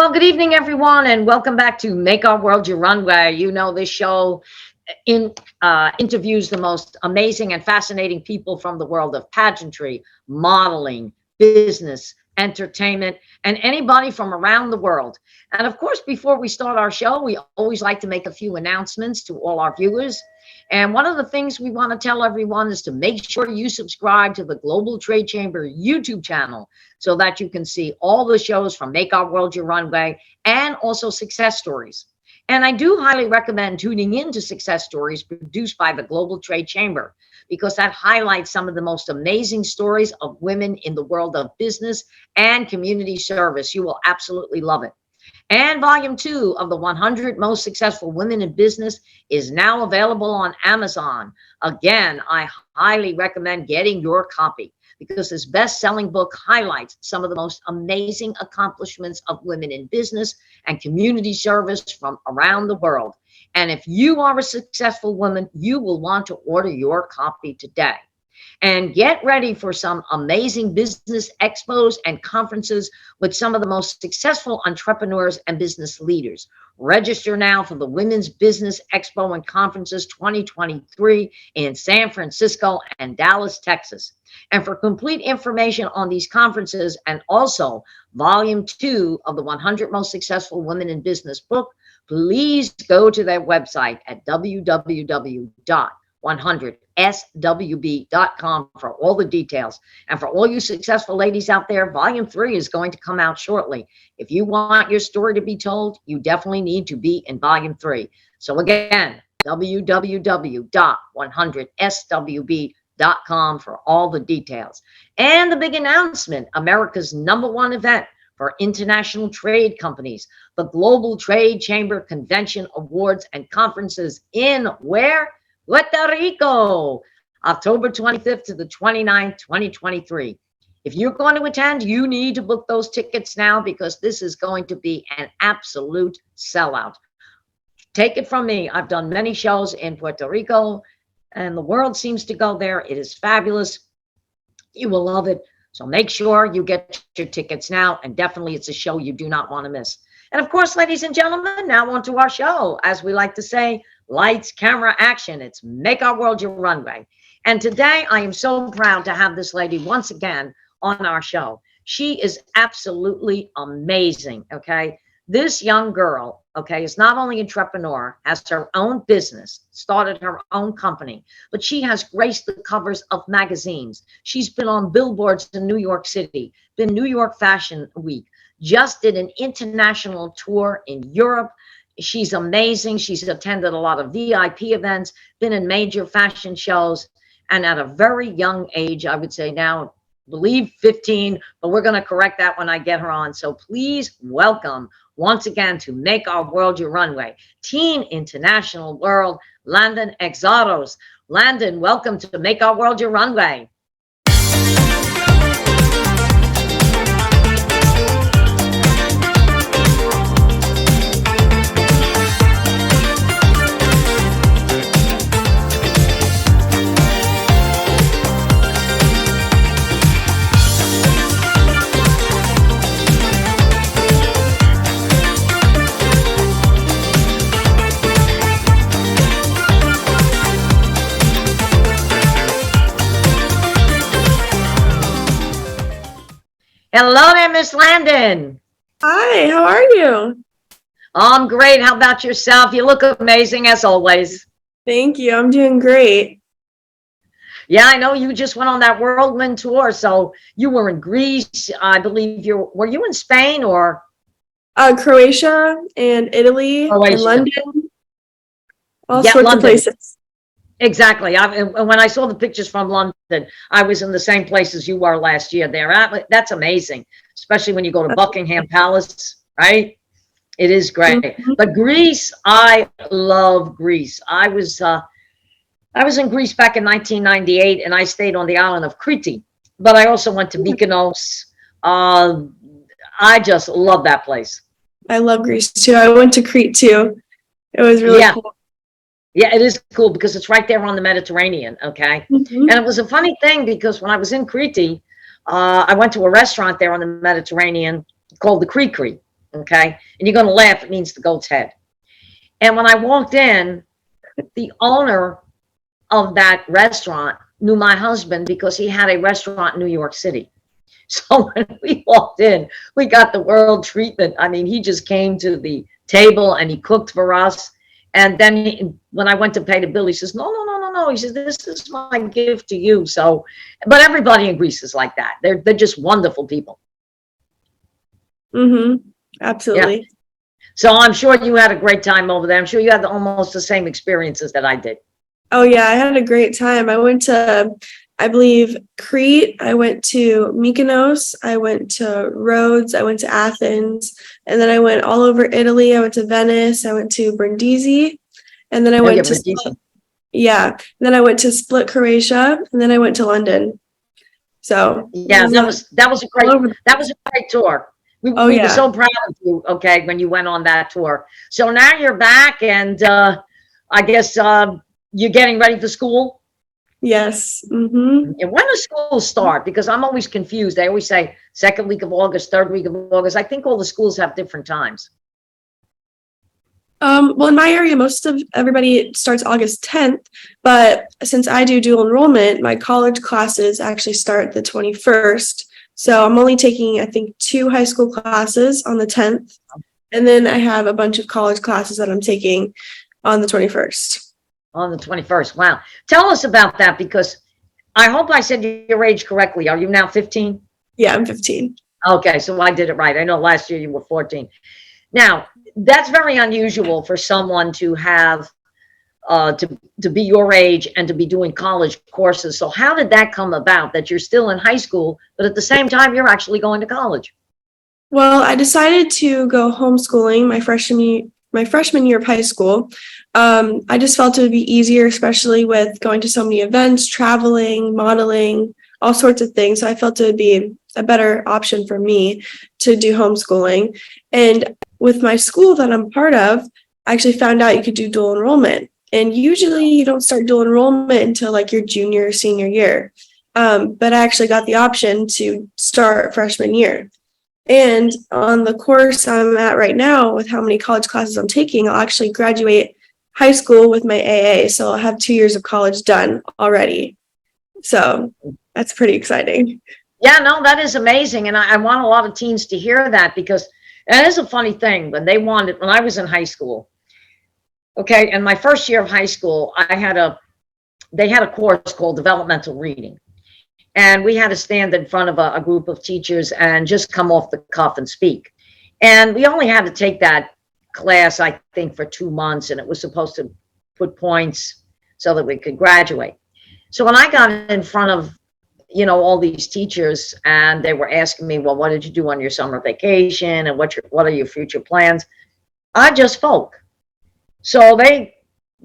Well, good evening, everyone, and welcome back to Make Our World Your Runway. You know, this show interviews the most amazing and fascinating people from the world of pageantry, modeling, business, entertainment, and anybody from around the world. And of course, before we start our show, we always like to make a few announcements to all our viewers. And one of the things we want to tell everyone is to make sure you subscribe to the Global Trade Chamber YouTube channel so that you can see all the shows from Make Our World Your Runway and also success stories. And I do highly recommend tuning into success stories produced by the Global Trade Chamber, because that highlights some of the most amazing stories of women in the world of business and community service. You will absolutely love it. And volume 2 of the 100 most successful women in business is now available on Amazon. Again, I highly recommend getting your copy, because this best-selling book highlights some of the most amazing accomplishments of women in business and community service from around the world. And if you are a successful woman, you will want to order your copy today. And get ready for some amazing business expos and conferences with some of the most successful entrepreneurs and business leaders. Register now for the Women's Business Expo and Conferences 2023 in San Francisco and Dallas, Texas. And for complete information on these conferences and also volume 2 of the 100 Most Successful Women in Business book, please go to their website at www.100swb.com for all the details. And for all you successful ladies out there, volume 3 is going to come out shortly. If you want your story to be told, you definitely need to be in volume 3. So again, www.100swb.com for all the details. And the big announcement, America's #1 event for international trade companies, the Global Trade Chamber Convention Awards and Conferences in where? Puerto Rico, October 25th to the 29th, 2023. If you're going to attend, you need to book those tickets now, because this is going to be an absolute sellout. Take it from me. I've done many shows in Puerto Rico, and the world seems to go there. It is fabulous. You will love it. So make sure you get your tickets now, and definitely it's a show you do not want to miss. And of course, ladies and gentlemen, now on to our show. As we like to say, lights, camera, action. It's Make Our World Your Runway. And today I am so proud to have this lady once again on our show. She is absolutely amazing, okay? This young girl, okay, is not only an entrepreneur, has her own business, started her own company, but she has graced the covers of magazines. She's been on billboards in New York City, been New York Fashion Week, just did an international tour in Europe. She's amazing. She's attended a lot of VIP events, been in major fashion shows, and at a very young age, I would say now, I believe 15, but we're going to correct that when I get her on. So please welcome once again to Make Our World Your Runway, Teen International World, Landyn Exarhos. Landyn, welcome to Make Our World Your Runway. Hello there, Miss Landyn. Hi, how are you? I'm great. How about yourself? You look amazing as always. Thank you. I'm doing great. Yeah, I know you just went on that whirlwind tour. So you were in Greece. I believe were you in Spain or? Croatia and Italy and London. All sorts London. Of places. Exactly. When I saw the pictures from London, I was in the same place as you were last year there. That's amazing, especially when you go to Buckingham Palace, right? It is great. Mm-hmm. But Greece, I love Greece. I was in Greece back in 1998, and I stayed on the island of Crete. But I also went to Mykonos. I just love that place. I love Greece too. I went to Crete too. It was really cool. Yeah, it is cool because it's right there on the Mediterranean, okay? Mm-hmm. And it was a funny thing because when I was in Crete, I went to a restaurant there on the Mediterranean called the Crete. Okay. And you're going to laugh. It means the goat's head. And when I walked in, the owner of that restaurant knew my husband because he had a restaurant in New York City. So when we walked in, we got the world treatment. I mean, he just came to the table and he cooked for us. And then when I went to pay the bill, he says, no, no, no, no, no. He says, this is my gift to you. So, but everybody in Greece is like that. They're just wonderful people. Mm-hmm. Absolutely. Yeah. So I'm sure you had a great time over there. I'm sure you had almost the same experiences that I did. Oh yeah, I had a great time. I went to, I believe, Crete. I went to Mykonos. I went to Rhodes. I went to Athens. And then I went all over Italy. I went to Venice. I went to Brindisi. And then I went to Split. Yeah. And then I went to Split, Croatia. And then I went to London. So yeah, that was a great tour. We were so proud of you, okay, when you went on that tour. So now you're back, and I guess you're getting ready for school? Yes. Mm-hmm. And when does school start? Because I'm always confused. They always say second week of August, third week of August. I think all the schools have different times. Well, in my area, most of everybody starts August 10th, but since I do dual enrollment, my college classes actually start the 21st. So I'm only taking, I think, 2 high school classes on the 10th, and then I have a bunch of college classes that I'm taking on the 21st. On the 21st. Wow. Tell us about that, because I hope I said your age correctly. Are you now 15? Yeah, I'm 15. Okay, so I did it right. I know last year you were 14. Now, that's very unusual for someone to have to be your age and to be doing college courses. So how did that come about, that you're still in high school, but at the same time you're actually going to college? Well, I decided to go homeschooling my freshman year of high school. I just felt it would be easier, especially with going to so many events, traveling, modeling, all sorts of things. So I felt it would be a better option for me to do homeschooling. And with my school that I'm part of, I actually found out you could do dual enrollment. And usually you don't start dual enrollment until like your junior or senior year. But I actually got the option to start freshman year. And on the course I'm at right now, with how many college classes I'm taking, I'll actually graduate high school with my AA. So I'll have 2 years of college done already. So that's pretty exciting. Yeah, no, that is amazing. And I want a lot of teens to hear that, because that is a funny thing. When I was in high school, okay, and my first year of high school, they had a course called developmental reading. And we had to stand in front of a group of teachers and just come off the cuff and speak. And we only had to take that class, I think, for 2 months, and it was supposed to put points so that we could graduate. So when I got in front of, all these teachers, and they were asking me, well, what did you do on your summer vacation, and what are your future plans? I just spoke. So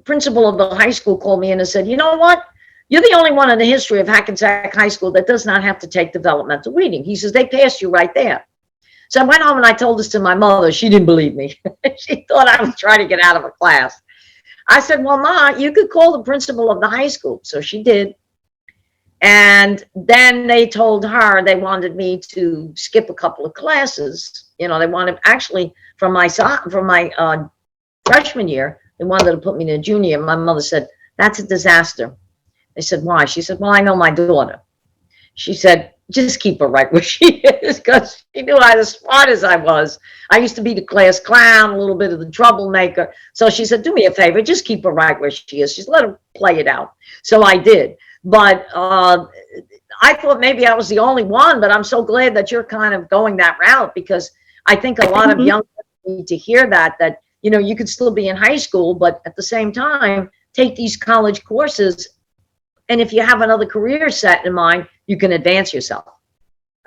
principal of the high school called me in and said, you know what? You're the only one in the history of _High High School that does not have to take developmental reading. He says, they passed you right there. So I went home and I told this to my mother. She didn't believe me. She thought I was trying to get out of a class. I said, well, Ma, you could call the principal of the high school. So she did. And then they told her they wanted me to skip a couple of classes. They wanted, actually, from my freshman year, they wanted to put me in a junior. My mother said, that's a disaster. I said, why? She said, well, I know my daughter. She said, just keep her right where she is, because she knew I was as smart as I was. I used to be the class clown, a little bit of the troublemaker. So she said, do me a favor, just keep her right where she is. Just let her play it out. So I did. But I thought maybe I was the only one, but I'm so glad that you're kind of going that route, because I think a lot of young people need to hear that you could still be in high school, but at the same time, take these college courses. And if you have another career set in mind, you can advance yourself.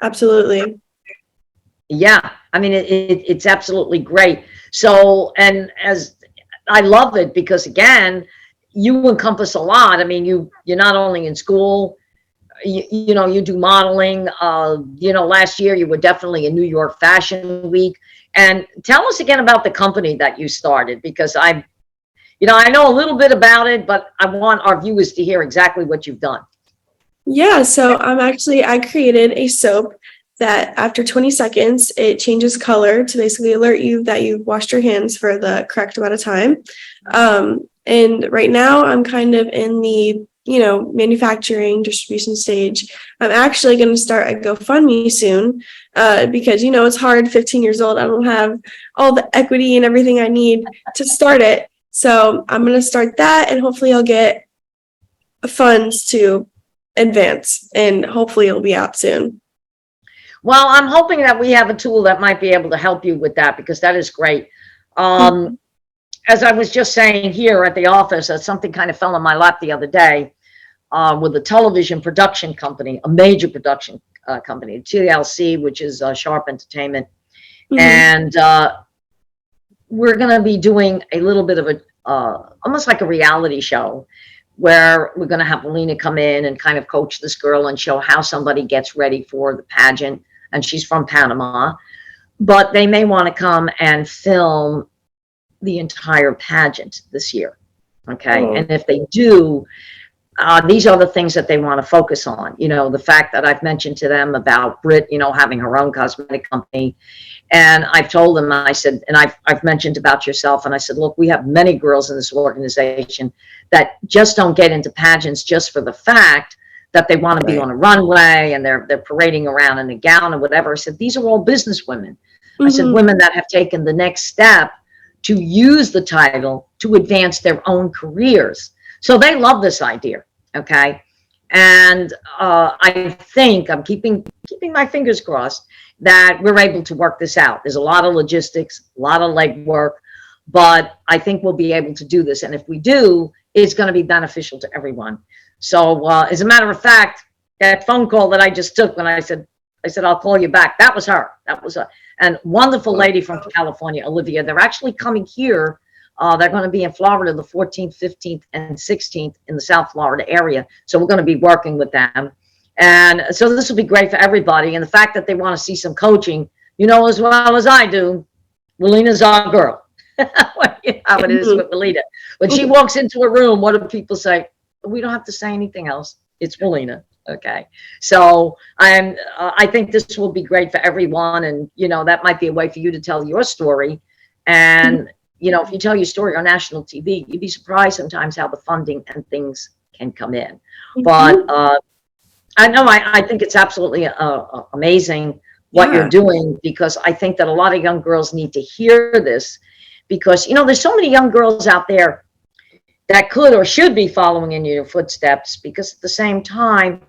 Absolutely. Yeah. I mean, it's absolutely great. So, and as I love it, because again, you encompass a lot. I mean, you're not only in school, you do modeling. Last year you were definitely in New York Fashion Week. And tell us again about the company that you started, because I know a little bit about it, but I want our viewers to hear exactly what you've done. Yeah, so I created a soap that after 20 seconds, it changes color to basically alert you that you've washed your hands for the correct amount of time. And right now I'm kind of in the, manufacturing distribution stage. I'm actually going to start a GoFundMe soon because, it's hard, 15 years old. I don't have all the equity and everything I need to start it. So I'm going to start that, and hopefully I'll get funds to advance, and hopefully it'll be out soon. Well, I'm hoping that we have a tool that might be able to help you with that, because that is great. As I was just saying here at the office, something kind of fell in my lap the other day with a television production company, a major production company, TLC, which is Sharp Entertainment. And we're going to be doing a little bit of a, almost like a reality show, where we're going to have Alina come in and kind of coach this girl and show how somebody gets ready for the pageant. And she's from Panama, but they may want to come and film the entire pageant this year. Okay. And if they do, these are the things that they want to focus on. The fact that I've mentioned to them about Britt, having her own cosmetic company. And I've told them, I said, and I've mentioned about yourself, and I said, look, we have many girls in this organization that just don't get into pageants just for the fact that they want to be on a runway and they're parading around in a gown or whatever. I said, these are all business women. I said, women that have taken the next step to use the title to advance their own careers. So they love this idea. Okay. And I think I'm keeping my fingers crossed that we're able to work this out. There's a lot of logistics, a lot of legwork, but I think we'll be able to do this. And if we do, it's going to be beneficial to everyone. So as a matter of fact, that phone call that I just took when I said, I'll call you back, that was her. That was a wonderful lady from California, Olivia. They're actually coming here. They're going to be in Florida the 14th, 15th, and 16th in the South Florida area. So we're going to be working with them. And so this will be great for everybody. And the fact that they want to see some coaching, as well as I do, Melina's our girl. How it is with Melina. When she walks into a room, what do people say? We don't have to say anything else. It's Melina. Okay. So I think this will be great for everyone. And, that might be a way for you to tell your story. And, if you tell your story on national TV, you'd be surprised sometimes how the funding and things can come in. But I know I think it's absolutely amazing what you're doing, because I think that a lot of young girls need to hear this, because, there's so many young girls out there that could or should be following in your footsteps, because at the same time,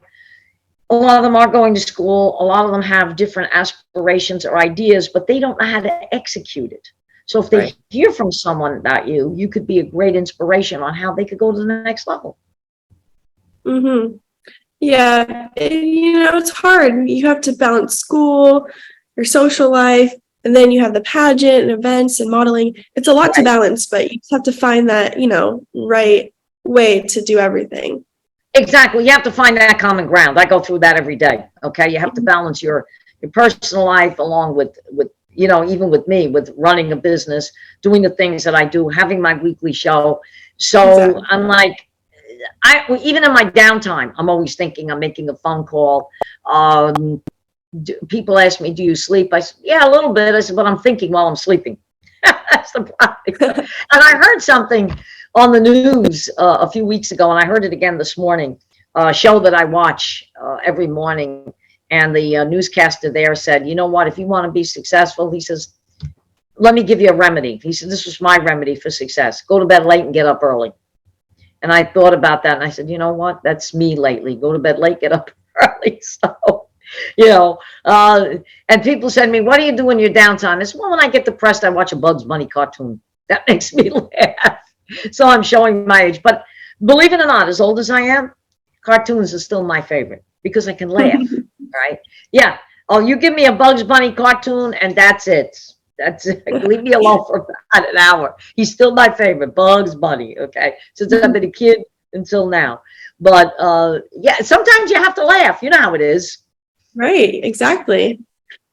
a lot of them are going to school. A lot of them have different aspirations or ideas, but they don't know how to execute it. So if they hear from someone about you, you could be a great inspiration on how they could go to the next level. Yeah, it's hard. You have to balance school, your social life, and then you have the pageant and events and modeling. It's a lot to balance, but you just have to find that, right way to do everything. Exactly. You have to find that common ground. I go through that every day. Okay. You have to balance your personal life along with, even with me, with running a business, doing the things that I do, having my weekly show. So I'm like, even in my downtime, I'm always thinking, I'm making a phone call. People ask me, do you sleep? I said, yeah, a little bit. I said, but I'm thinking while I'm sleeping. That's the problem. And I heard something on the news a few weeks ago, and I heard it again this morning, a show that I watch every morning. And the newscaster there said, you know what, if you want to be successful, he says, let me give you a remedy. He said, this was my remedy for success. Go to bed late and get up early. And I thought about that, and I said, you know what, that's me lately. Go to bed late, get up early. So, and people said to me, what do you do in your downtime? I said, well, when I get depressed, I watch a Bugs Bunny cartoon. That makes me laugh. So I'm showing my age. But believe it or not, as old as I am, cartoons are still my favorite, because I can laugh, right? Yeah. Oh, you give me a Bugs Bunny cartoon, and that's it. That's it. Leave me alone for about an hour. He's still my favorite, Bugs Bunny, okay? Since I've been a kid until now. But, yeah, sometimes you have to laugh. You know how it is. Right, exactly.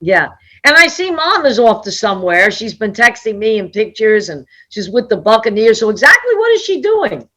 Yeah. And I see Mom is off to somewhere. She's been texting me in pictures, and she's with the Buccaneers. So exactly what is she doing?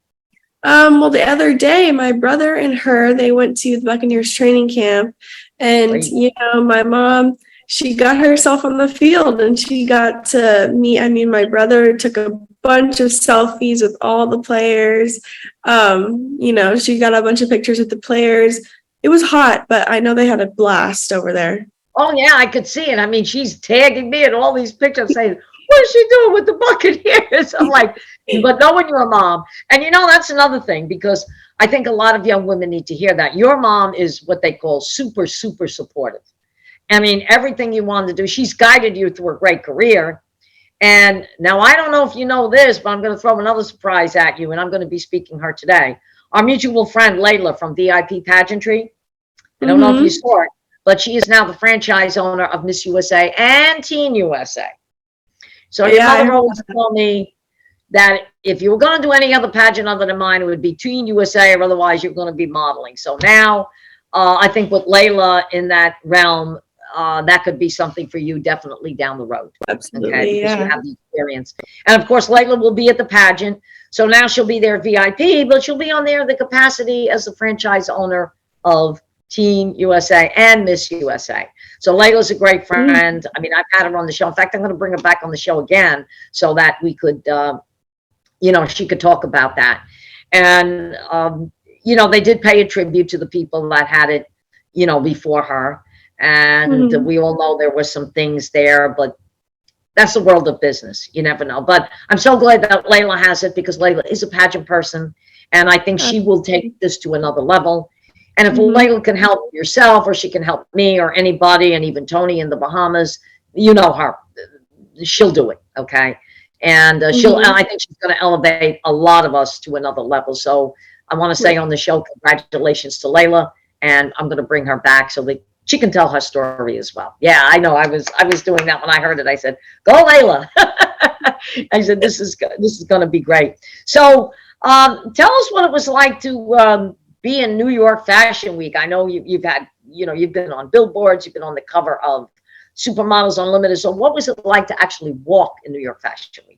Well, the other day, my brother and her, they went to the Buccaneers training camp, and Great. my mom, she got herself on the field, and she got to meet. I mean, my brother took a bunch of selfies with all the players. She got a bunch of pictures with the players. It was hot, but I know they had a blast over there. Oh yeah, I could see it. I mean, she's tagging me in all these pictures saying, what is she doing with the Buccaneers? I'm like, but knowing you're a mom, and that's another thing, because I think a lot of young women need to hear that. Your mom is what they call super, super supportive. I mean, everything you wanted to do, she's guided you through a great career. And now I don't know if you know this, but I'm going to throw another surprise at you, and I'm going to be speaking her today. Our mutual friend, Layla from VIP Pageantry. I don't know if you saw it, but she is now the franchise owner of Miss USA and Teen USA. So your mother always told me that if you were going to do any other pageant other than mine, it would be Teen USA, or otherwise you're going to be modeling. So now I think with Layla in that realm, that could be something for you definitely down the road. Absolutely, okay, because yeah. you have the experience. And of course, Layla will be at the pageant. So now she'll be there VIP, but she'll be on there in the capacity as the franchise owner of Teen USA and Miss USA. So Layla's a great friend. I mean, I've had her on the show. In fact, I'm going to bring her back on the show again so that we could, she could talk about that. And, they did pay a tribute to the people that had it, before her. And we all know there were some things there, but that's the world of business. You never know. But I'm so glad that Layla has it, because Layla is a pageant person. And I think she will take this to another level. And if Layla can help yourself, or she can help me or anybody, and even Tony in the Bahamas, you know her, she'll do it. Okay. And I think she's going to elevate a lot of us to another level. So I want to say on the show, congratulations to Layla. And I'm going to bring her back so that she can tell her story as well. Yeah, I know. I was doing that when I heard it. I said, go Layla. I said, this is going to be great. So tell us what it was like to be in New York Fashion Week. I know you've had, you've been on billboards, you've been on the cover of Supermodels Unlimited. So what was it like to actually walk in New York Fashion Week?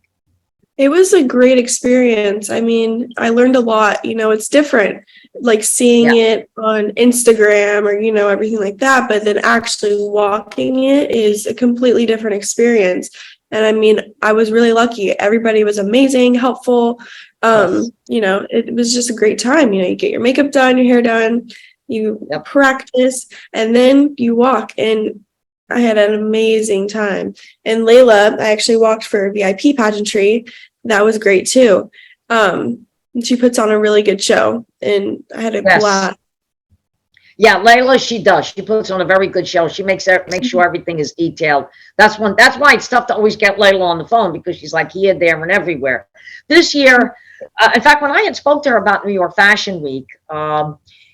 It was a great experience. I mean, I learned a lot. It's different, like seeing it on Instagram or, everything like that. But then actually walking it is a completely different experience. And I mean, I was really lucky. Everybody was amazing, helpful. It was just a great time. You get your makeup done, your hair done, you practice, and then you walk. And I had an amazing time. And Layla, I actually walked for VIP pageantry. That was great too. She puts on a really good show, and I had a blast. Yeah, Layla, she does. She puts on a very good show. She makes sure everything is detailed. That's why it's tough to always get Layla on the phone, because she's like here, there, and everywhere. This year, in fact, when I had spoke to her about New York Fashion Week,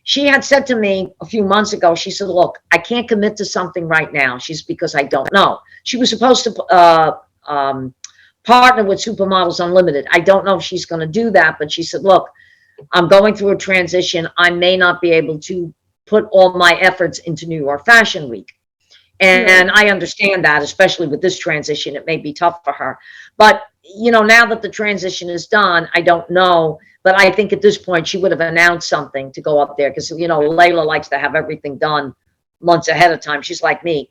she had said to me a few months ago, she said, look, I can't commit to something right now. Because I don't know. She was supposed to partner with Supermodels Unlimited. I don't know if she's going to do that, but she said, look, I'm going through a transition. I may not be able to put all my efforts into New York Fashion Week. And I understand that, especially with this transition, it may be tough for her. But, now that the transition is done, I don't know. But I think at this point, she would have announced something to go up there, because, Layla likes to have everything done months ahead of time. She's like me.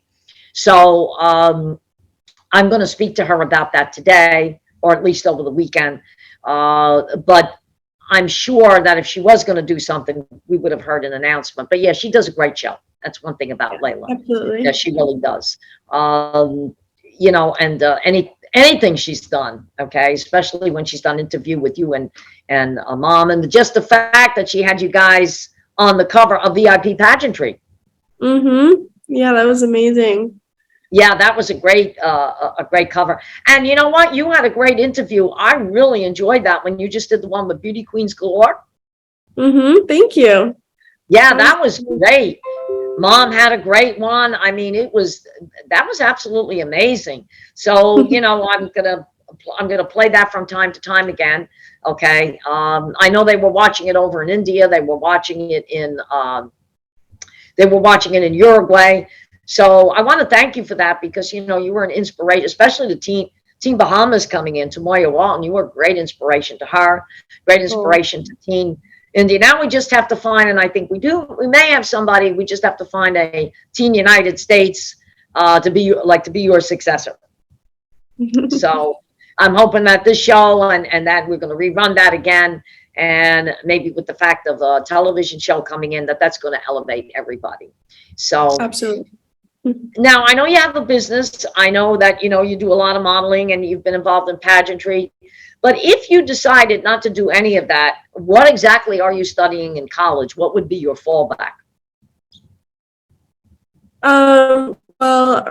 So I'm going to speak to her about that today, or at least over the weekend. But I'm sure that if she was going to do something, we would have heard an announcement. But yeah, she does a great show. That's one thing about Layla. Absolutely. Yeah, she really does. Anything she's done, okay, especially when she's done interview with you and Mom, and just the fact that she had you guys on the cover of VIP Pageantry. Yeah, that was amazing. Yeah, that was a great cover. And you know what? You had a great interview. I really enjoyed that when you just did the one with Beauty Queens Galore. Thank you. Yeah, that was great. Mom had a great one. I mean, that was absolutely amazing. So, I'm gonna play that from time to time again. Okay. I know they were watching it over in India. They were watching it in Uruguay. So I want to thank you for that, because you were an inspiration, especially Team Bahamas coming in, Tamoya Walton. You were a great inspiration to her, great inspiration to Team India. Now we just have to find, and I think we do, we may have somebody, we just have to find a Team United States to be your successor. So I'm hoping that this show and that we're going to rerun that again. And maybe with the fact of a television show coming in, that's going to elevate everybody. So absolutely. Now, I know you have a business. I know that, you do a lot of modeling and you've been involved in pageantry. But if you decided not to do any of that, what exactly are you studying in college? What would be your fallback? Well,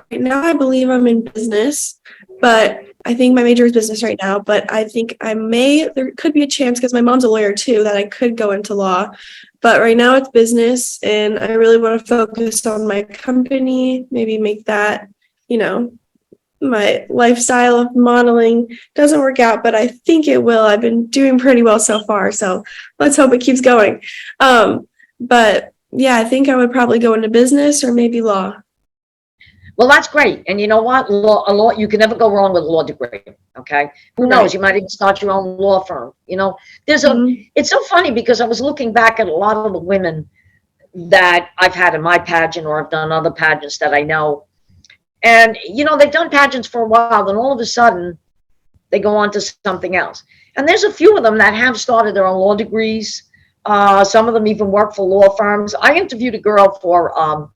right now I believe I'm in business, but I think my major is business right now. But I think there could be a chance, because my mom's a lawyer too, that I could go into law. But right now it's business, and I really want to focus on my company, maybe make that, my lifestyle of modeling doesn't work out, but I think it will. I've been doing pretty well so far, so let's hope it keeps going. But yeah, I think I would probably go into business or maybe law. Well, that's great. And you know what? Law, you can never go wrong with a law degree. Okay. Who knows? You might even start your own law firm. It's so funny because I was looking back at a lot of the women that I've had in my pageant, or I've done other pageants that I know. And, they've done pageants for a while, then all of a sudden they go on to something else. And there's a few of them that have started their own law degrees. Some of them even work for law firms. I interviewed a girl for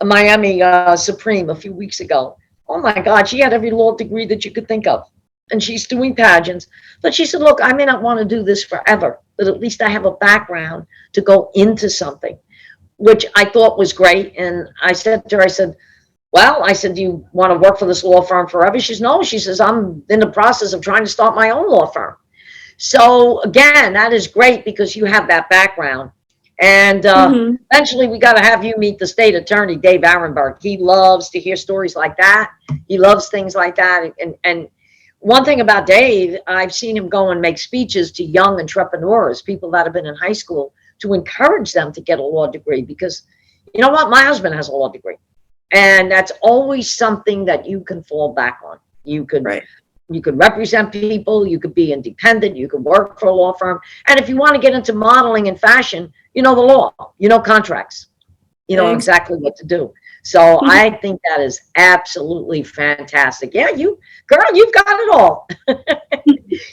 Miami Supreme a few weeks ago. Oh my God, she had every law degree that you could think of. And she's doing pageants. But she said, look, I may not want to do this forever, but at least I have a background to go into something, which I thought was great. And I said to her, do you want to work for this law firm forever? She says, no. She says, I'm in the process of trying to start my own law firm. So again, that is great because you have that background. And eventually we got to have you meet the state attorney, Dave Arenberg. He loves to hear stories like that. He loves things like that. And one thing about Dave, I've seen him go and make speeches to young entrepreneurs, people that have been in high school, to encourage them to get a law degree. Because you know what? My husband has a law degree. And that's always something that you can fall back on. You could represent people, you could be independent, you could work for a law firm. And if you want to get into modeling and fashion, you know the law, you know contracts, you know exactly what to do. So I think that is absolutely fantastic. Yeah, you've got it all.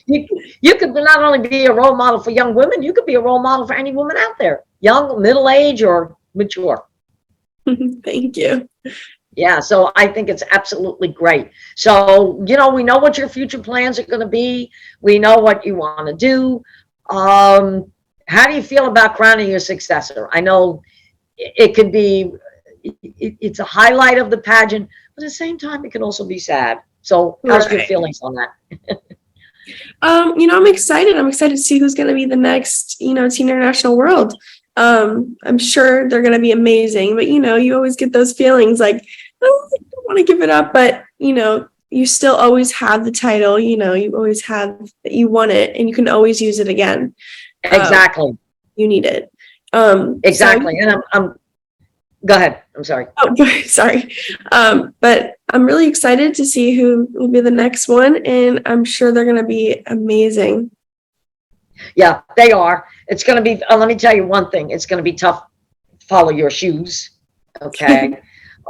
You could not only be a role model for young women, you could be a role model for any woman out there, young, middle age, or mature. Thank you. Yeah, so I think it's absolutely great. So, we know what your future plans are going to be. We know what you want to do. How do you feel about crowning your successor? I know it could be, it's a highlight of the pageant, but at the same time, it can also be sad. So how's your feelings on that? I'm excited. I'm excited to see who's going to be the next, Teen International World. I'm sure they're going to be amazing, but you always get those feelings like, oh, I don't want to give it up, but you still always have the title, you always have that you want it and you can always use it again. Exactly. You need it. Exactly. So, and I'm go ahead. I'm sorry. Oh, sorry. But I'm really excited to see who will be the next one, and I'm sure they're going to be amazing. Yeah, they are. It's going to be, let me tell you one thing. It's going to be tough to follow your shoes. Okay.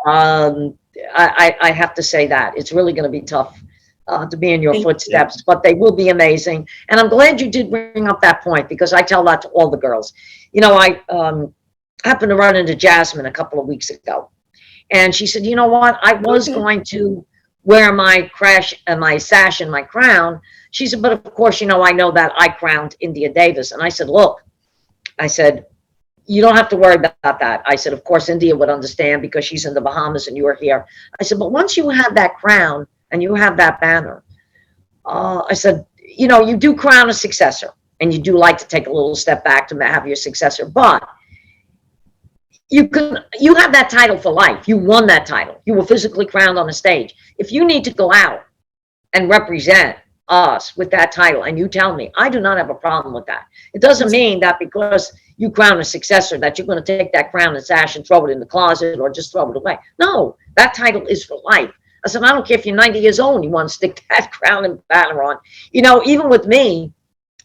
I have to say that it's really going to be tough to be in your footsteps, but they will be amazing. And I'm glad you did bring up that point, because I tell that to all the girls. I happened to run into Jasmine a couple of weeks ago, and she said, you know what? I was going to wear my my sash and my crown. She said, but of course, I know that I crowned India Davis. And I said, look, you don't have to worry about that. I said, of course, India would understand because she's in the Bahamas and you are here. I said, but once you have that crown and you have that banner, I said, you do crown a successor, and you do like to take a little step back to have your successor, but you have that title for life. You won that title. You were physically crowned on a stage. If you need to go out and represent us with that title, and you tell me, I do not have a problem with that. It doesn't mean that because you crown a successor that you're going to take that crown and sash and throw it in the closet or just throw it away. No, that title is for life. I said, I don't care if you're 90 years old and you want to stick that crown and banner on. You know, even with me,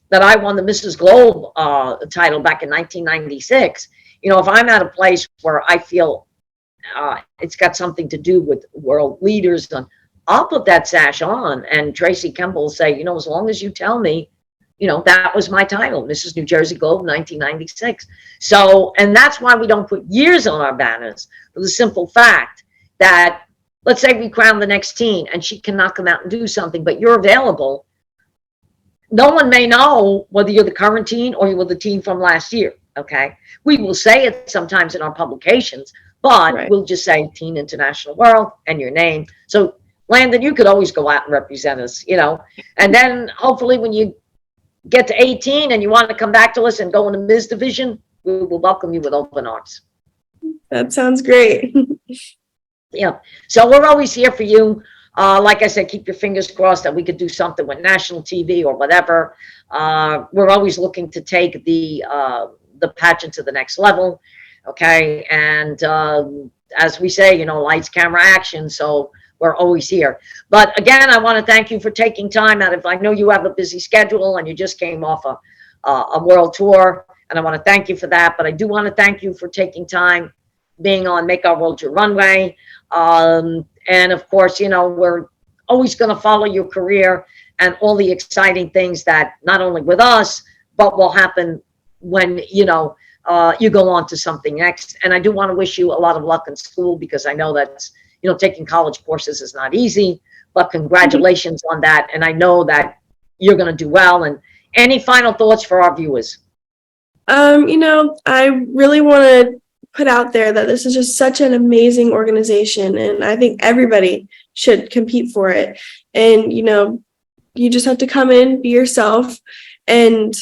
that I won the Mrs. Globe title back in 1996, you know, if I'm at a place where I feel it's got something to do with world leaders, and I'll put that sash on, and Tracy Kemble will say, you know, as long as you tell me, you know, that was my title, Mrs. New Jersey Globe 1996. So, and that's why we don't put years on our banners, for the simple fact that, let's say we crown the next teen and she cannot come out and do something, but you're available. No one may know whether you're the current teen or you were the teen from last year, okay? We will say it sometimes in our publications, but we'll just say Teen International World and your name. So, Landyn, you could always go out and represent us, you know, and then hopefully when you get to 18 and you want to come back to us and go in the Ms. division, we will welcome you with open arms. That sounds great. Yeah, so we're always here for you. Like I said, keep your fingers crossed that we could do something with national TV or whatever. We're always looking to take the pageant to the next level, okay? And as we say, you know, lights, camera, action. So we're always here. But again, I want to thank you for taking time out of, I know you have a busy schedule and you just came off a world tour, and I want to thank you for that. But I do want to thank you for taking time being on Make Our World Your Runway. And of course, you know, we're always going to follow your career and all the exciting things that not only with us, but will happen when, you know, you go on to something next. And I do want to wish you a lot of luck in school, because I know that's, you know, taking college courses is not easy, but congratulations on that. And I know that you're going to do well. And any final thoughts for our viewers? You know, I really want to put out there that this is just such an amazing organization, and I think everybody should compete for it. And, you know, you just have to come in, be yourself, and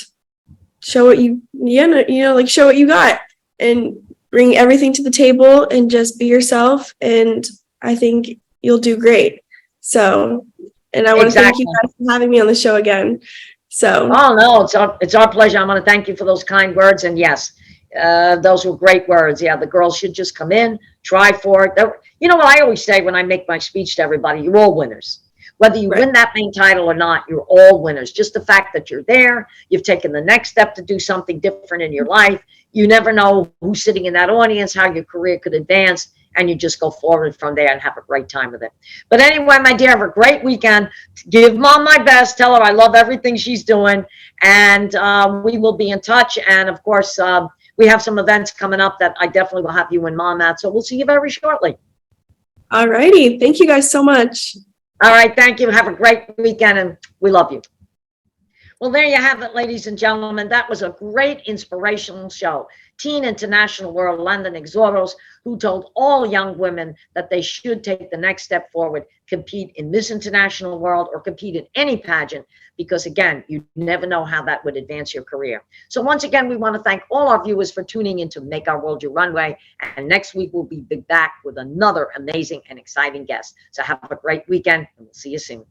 show what you, like show what you got, and bring everything to the table, and just be yourself. And I think you'll do great. So, and I want to thank you guys for having me on the show again. So, oh no, it's our pleasure. I want to thank you for those kind words. And yes, those were great words. Yeah, the girls should just come in, try for it. You know what I always say when I make my speech to everybody, you're all winners. Whether you win that main title or not, you're all winners. Just the fact that you're there, you've taken the next step to do something different in your life. You never know who's sitting in that audience, how your career could advance, and you just go forward from there and have a great time with it. But anyway, my dear, have a great weekend. Give Mom my best. Tell her I love everything she's doing. And we will be in touch. And of course, we have some events coming up that I definitely will have you and Mom at. So we'll see you very shortly. All righty. Thank you guys so much. All right. Thank you. Have a great weekend, and we love you. Well, there you have it, ladies and gentlemen. That was a great inspirational show. Teen International World, Landyn Exarhos, who told all young women that they should take the next step forward, compete in Miss International World or compete in any pageant, because again, you never know how that would advance your career. So once again, we want to thank all our viewers for tuning in to Make Our World Your Runway. And next week, we'll be back with another amazing and exciting guest. So have a great weekend, and we'll see you soon.